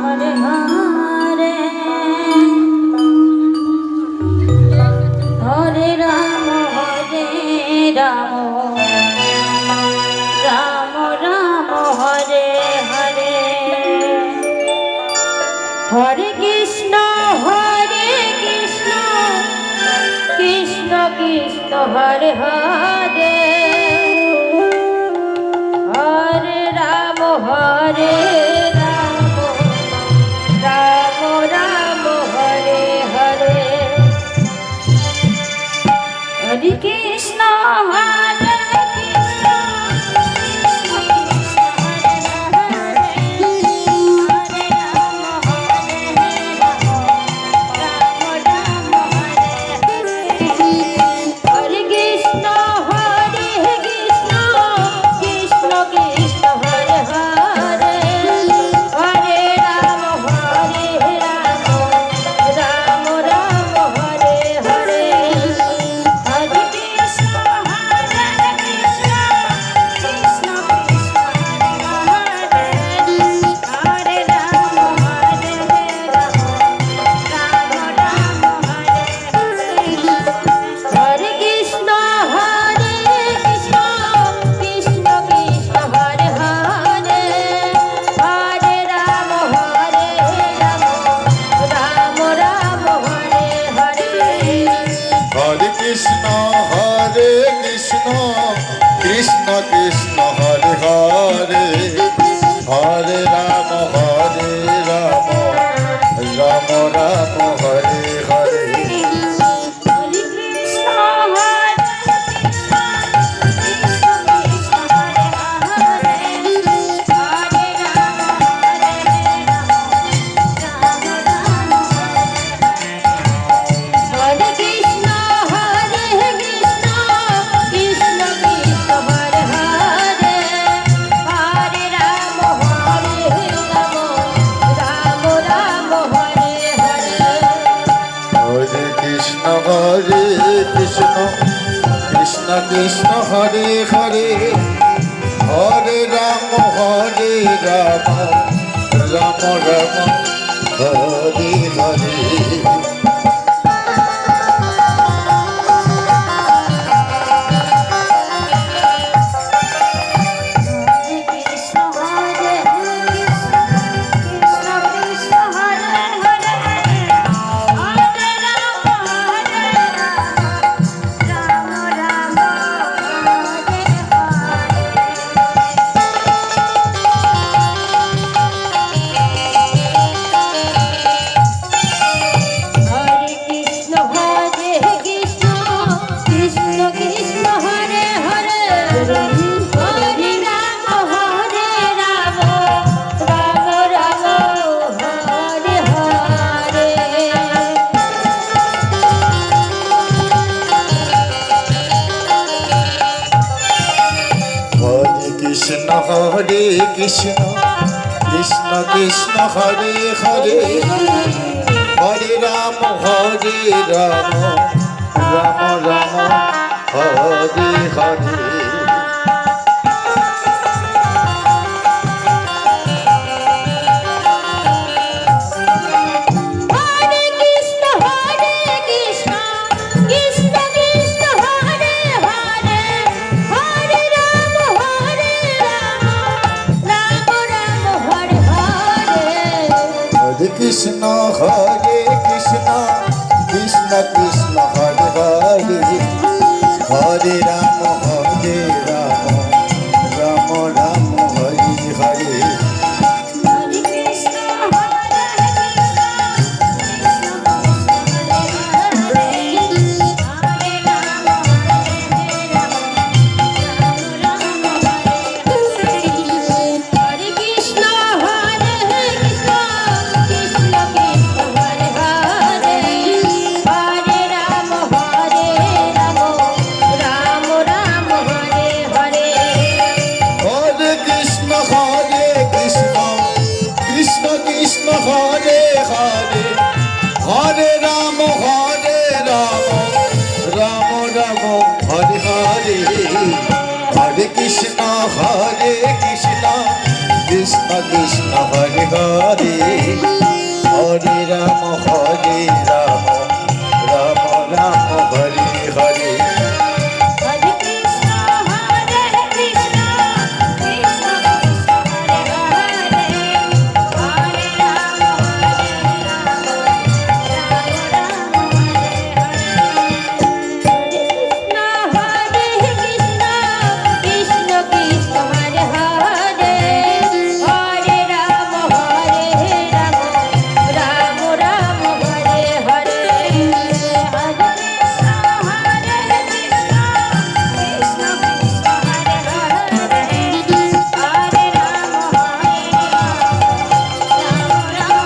Hare Hare Hare Ram Ram Ram Hare Hare Hare Krishna Krishna Krishna Hare Hare Hare Ram Ram Ram Hare Hare Hare Krishna Hare Krishna Krishna Krishna Hare Hare Hare Ram Ram Ram Hare Hare Hare Krishna Krishna Krishna Hare Hare Hare Ram Ram Ram Hare Hare Krishna Hare Krishna Krishna Krishna Hare Hare Hare Ram Ram Ram Hare Hare Krishna Hare Krishna Krishna Krishna Hare Hare Hare Ram Ram Ram Hare Hare Ram Krishna Hare Hare Hare Ram Ram Ram Hare Hare Hare Krishna Krishna Krishna Hare Hare Hare Ram Ram Ram Hare Hare Krishna Krishna Hare Hare Hare Ram Ram Ram Hare Hare Hare Krishna Krishna Krishna Krishna Hare Hare Hare Ram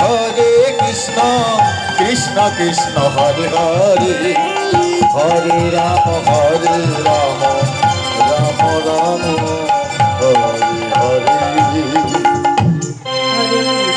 Hare Krishna Krishna Krishna Krishna Hare Hare Hare Ram Ram Ram